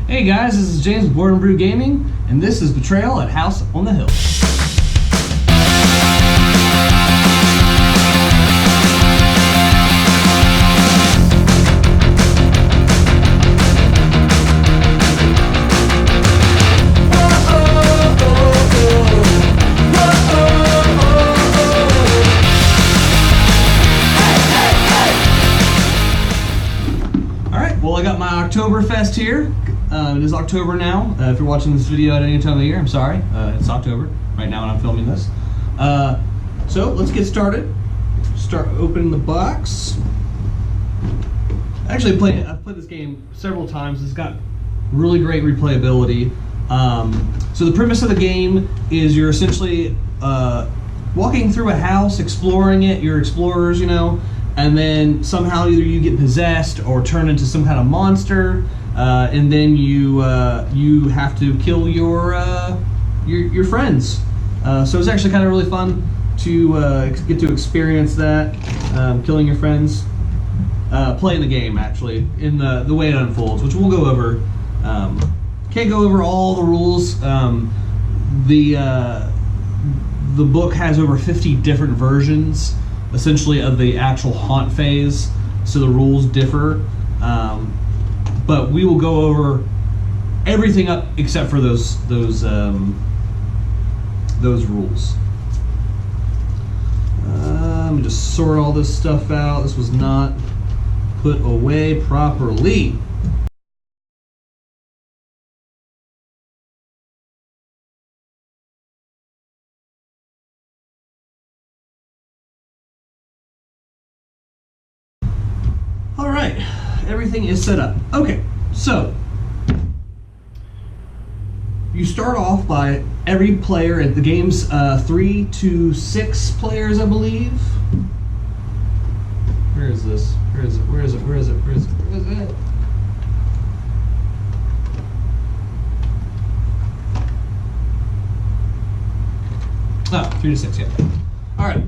Hey guys, this is James with Brew Gaming, and this is Betrayal at House on the Hill. Well, I got my Oktoberfest here. It is October now. If you're watching this video at any time of the year, I'm sorry. It's October right now when I'm filming this. So let's get started. Start opening the box. Actually, I've played this game several times. It's got really great replayability. So the premise of the game is you're essentially walking through a house, exploring it. You're explorers, you know. And then somehow either you get possessed or turn into some kind of monster, and then you have to kill your friends. So it's actually kind of really fun to get to experience that, killing your friends, playing the game actually in the way it unfolds, which we'll go over. Can't go over all the rules. The book has over 50 different versions, essentially, of the actual haunt phase, so the rules differ, but we will go over everything up except for those rules. Let me just sort all this stuff out. This was not put away properly. All right, everything is set up. Okay, so you start off by every player at the game's 3 to 6 players, I believe. Where is this? Where is it? Where is it? Where is it? Where is it? Where is it? Oh, 3 to 6, yeah. All right,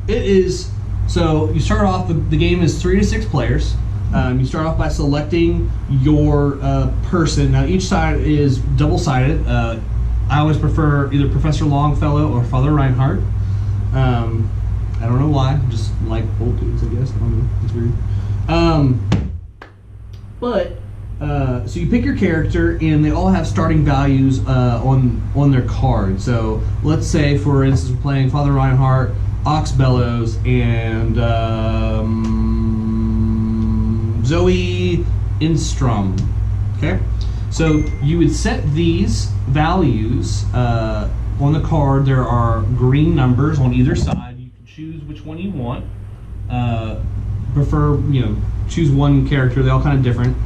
it is. So you start off, the game is 3 to 6 players. You start off by selecting your person. Now each side is double-sided. I always prefer either Professor Longfellow or Father Reinhardt. I don't know why, just like old dudes, I guess. I don't know, it's weird. So you pick your character, and they all have starting values on their card. So let's say, for instance, we're playing Father Reinhardt, Ox Bellows, and Zoe Instrom. Okay, so you would set these values on the card. There are green numbers on either side. You can choose which one you want. Choose one character. They're all kind of different.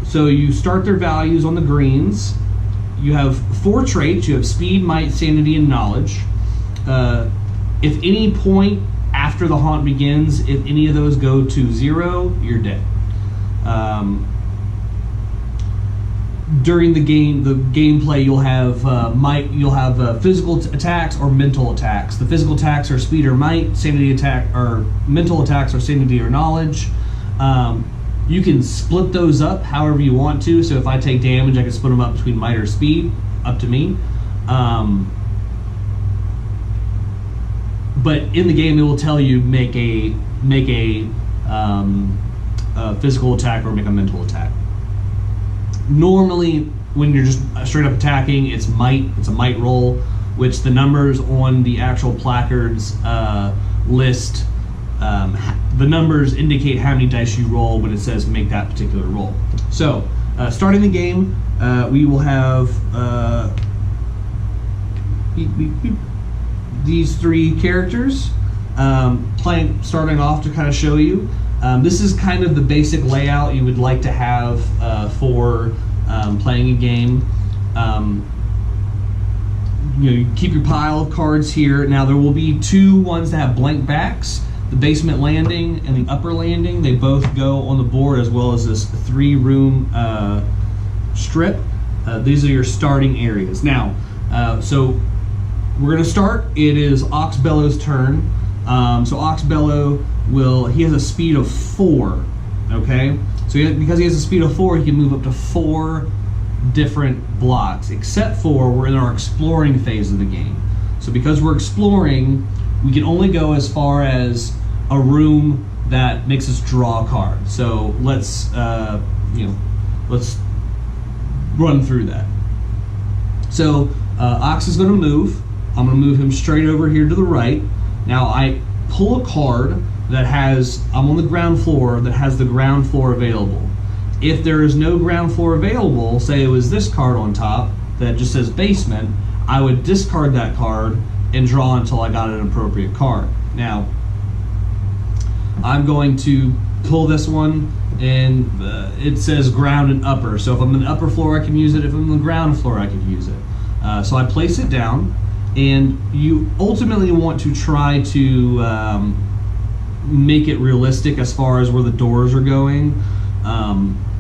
So you start their values on the greens. You have 4 traits. You have speed, might, sanity, and knowledge. If any point after the haunt begins, if any of those go to 0, you're dead. During the gameplay, you'll have physical attacks or mental attacks. The physical attacks are speed or might, mental attacks are sanity or knowledge. You can split those up however you want to. So if I take damage, I can split them up between might or speed, up to me. But in the game, it will tell you make a physical attack or make a mental attack. Normally, when you're just straight up attacking, it's might. It's a might roll, which the numbers on the actual placards list. The numbers indicate how many dice you roll when it says make that particular roll. So, starting the game, we will have these 3 characters starting off to kind of show you. This is kind of the basic layout you would like to have for playing a game. You keep your pile of cards here. Now there will be 2 ones that have blank backs. The basement landing and the upper landing, they both go on the board, as well as this 3-room strip. These are your starting areas. Now, so we're going to start. It is Ox Bellow's turn. So Ox Bellow he has a speed of 4, okay? So because he has a speed of 4, he can move up to 4 different blocks, except for we're in our exploring phase of the game. So because we're exploring, we can only go as far as a room that makes us draw a card. So let's let's run through that. So Ox is going to move. I'm going to move him straight over here to the right. Now I pull a card that has, I'm on the ground floor, that has the ground floor available. If there is no ground floor available, say it was this card on top that just says basement, I would discard that card and draw until I got an appropriate card. Now, I'm going to pull this one, and it says ground and upper. So if I'm in the upper floor, I can use it. If I'm on the ground floor, I can use it. So I place it down, and you ultimately want to try to make it realistic as far as where the doors are going.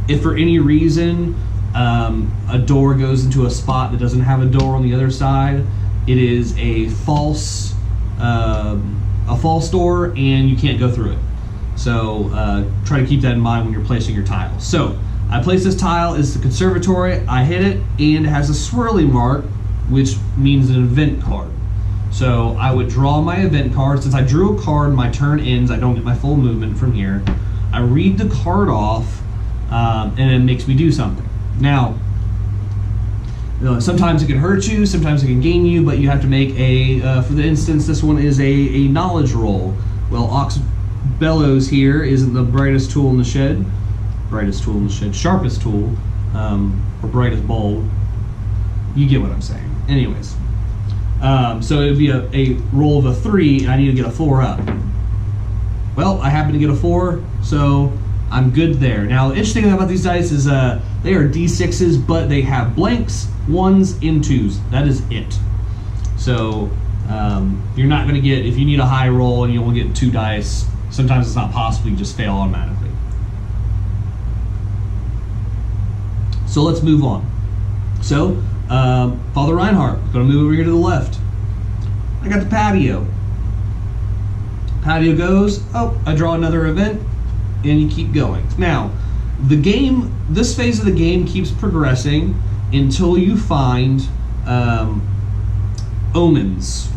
If for any reason a door goes into a spot that doesn't have a door on the other side, it is a false door, and you can't go through it. So try to keep that in mind when you're placing your tiles. So I place this tile, it's the conservatory, I hit it, and it has a swirly mark, which means an event card. So I would draw my event card. Since I drew a card, my turn ends, I don't get my full movement from here. I read the card off, and it makes me do something. Now, sometimes it can hurt you, sometimes it can gain you, but you have to make a, for the instance, this one is a knowledge roll. Well, Ox Bellows here isn't the brightest tool in the shed. Sharpest tool, or brightest bulb. You get what I'm saying. Anyways, so it would be a roll of a 3, and I need to get a 4 up. Well, I happen to get a 4, so I'm good there. Now, the interesting thing about these dice is they are D6s, but they have blanks, 1s, and 2s. That is it. So you're not going to get, if you need a high roll and you only get 2 dice, sometimes it's not possible, you just fail automatically. So let's move on. So, Father Reinhardt, going to move over here to the left. I got the patio. Patio goes, oh, I draw another event, and you keep going. Now, the game, this phase of the game keeps progressing until you find omens.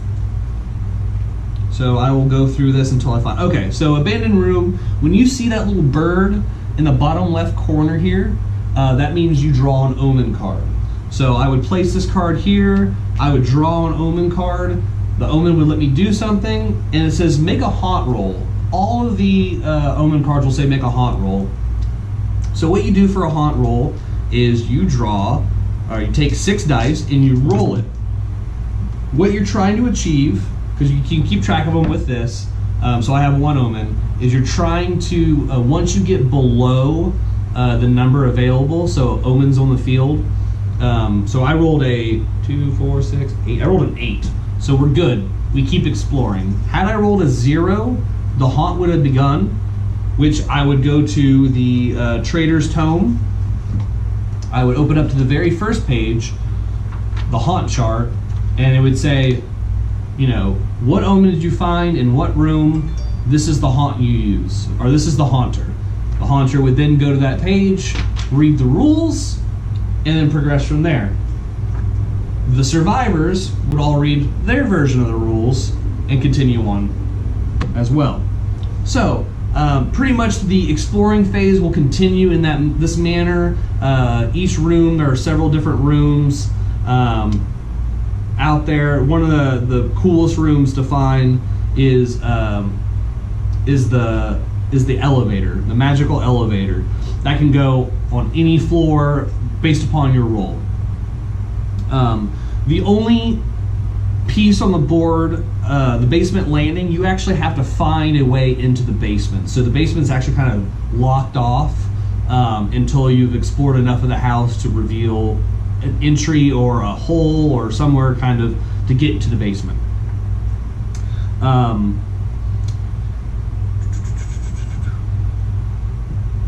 So I will go through this until I find, okay, so abandoned room, when you see that little bird in the bottom left corner here, that means you draw an omen card. So I would place this card here, I would draw an omen card, the omen would let me do something, and it says make a haunt roll. All of the omen cards will say make a haunt roll. So what you do for a haunt roll is you draw, or you take 6 dice and you roll it. What you're trying to achieve, because you can keep track of them with this, so I have 1 omen, is you're trying to, once you get below the number available, so omens on the field, so I rolled a 2, 4, 6, 8, I rolled an 8, so we're good, we keep exploring. Had I rolled a 0, the haunt would have begun, which I would go to the Trader's Tome, I would open up to the very first page, the haunt chart, and it would say, you know, what omen did you find in what room? This is the haunt you use, or this is the haunter. The haunter would then go to that page, read the rules, and then progress from there. The survivors would all read their version of the rules and continue on as well. So, pretty much the exploring phase will continue in this manner. Each room, there are several different rooms out there. One of the coolest rooms to find is the elevator, the magical elevator that can go on any floor based upon your roll. The only piece on the board, the basement landing, you actually have to find a way into the basement. So the basement's actually kind of locked off until you've explored enough of the house to reveal an entry or a hole or somewhere kind of to get to the basement.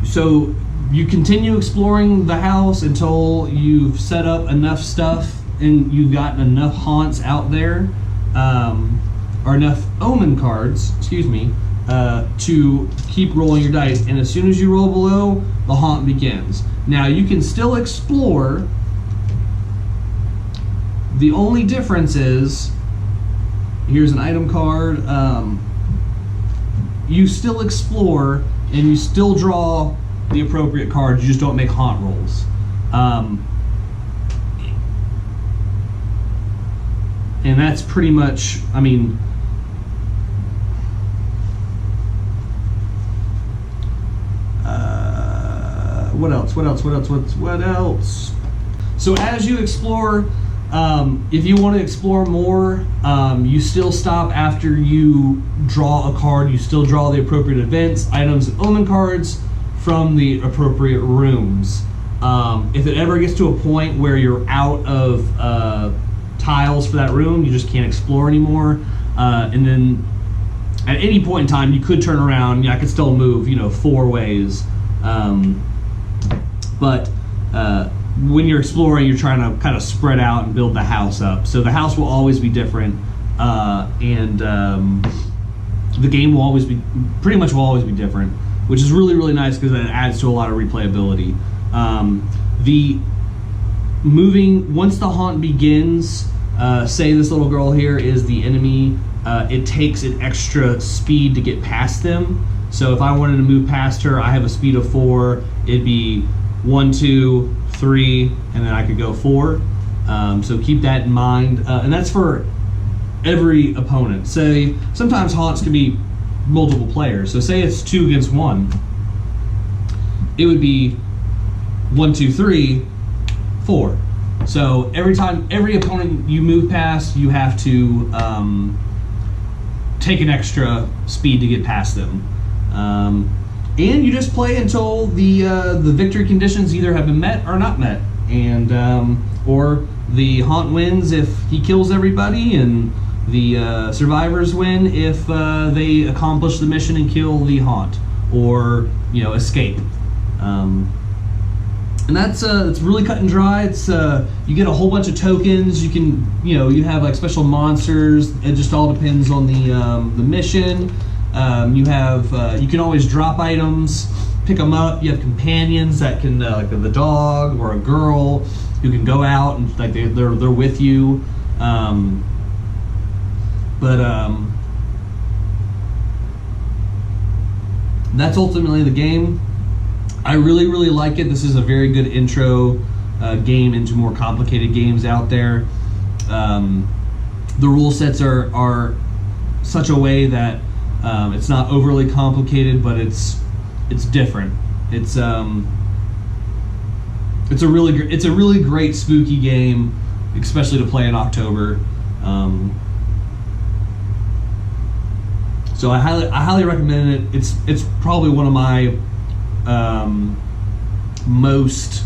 So you continue exploring the house until you've set up enough stuff and you've gotten enough haunts out there, or enough omen cards, excuse me, to keep rolling your dice, and as soon as you roll below, the haunt begins. Now you can still explore. The only difference is, here's an item card. You still explore and you still draw the appropriate cards. You just don't make haunt rolls. And that's pretty much, I mean, what else? So as you explore, if you want to explore more, you still stop after you draw a card. You still draw the appropriate events, items, and omen cards from the appropriate rooms. If it ever gets to a point where you're out of tiles for that room, you just can't explore anymore. And then at any point in time, you could turn around. I could still move, 4 ways. But when you're exploring, you're trying to kind of spread out and build the house up. So the house will always be different, and the game will always be, pretty much will always be different, which is really, really nice because it adds to a lot of replayability. The moving, once the haunt begins, say this little girl here is the enemy, it takes an extra speed to get past them. So if I wanted to move past her, I have a speed of 4, it'd be 1, 2, 3, and then I could go 4. So keep that in mind, and that's for every opponent. Say sometimes haunts can be multiple players. So say it's 2 against 1, it would be 1, 2, 3, 4. So every opponent you move past, you have to take an extra speed to get past them. And you just play until the victory conditions either have been met or not met, and or the haunt wins if he kills everybody, and the survivors win if they accomplish the mission and kill the haunt, or escape. And that's it's really cut and dry. It's you get a whole bunch of tokens. You can you have like special monsters. It just all depends on the mission. You can always drop items, pick them up. You have companions that can like the dog or a girl who can go out and like they're with you. That's ultimately the game. I really, really like it. This is a very good intro game into more complicated games out there. The rule sets are such a way that it's not overly complicated, but it's different. It's a really great spooky game, especially to play in October. So I highly recommend it. It's probably one of my most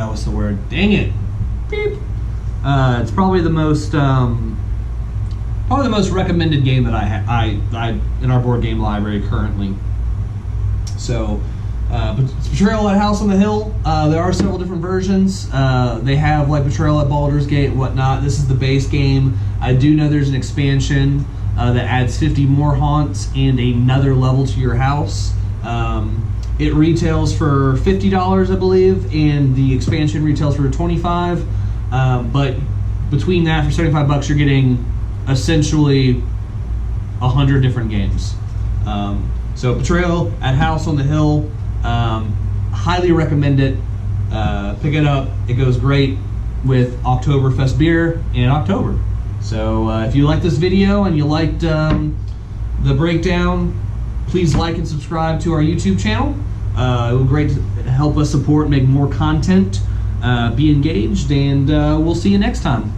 what's the word? Dang it! Beep. It's probably the most recommended game that I in our board game library currently. So, Betrayal at House on the Hill. There are several different versions. They have like Betrayal at Baldur's Gate and whatnot. This is the base game. I do know there's an expansion that adds 50 more haunts and another level to your house. It retails for $50, I believe, and the expansion retails for $25. But between that, for $75, you're getting essentially 100 different games. So Betrayal at House on the Hill, highly recommend it. Pick it up. It goes great with Oktoberfest beer in October. So if you like this video and you liked the breakdown, please like and subscribe to our YouTube channel. It would be great to help us support, make more content, be engaged, and we'll see you next time.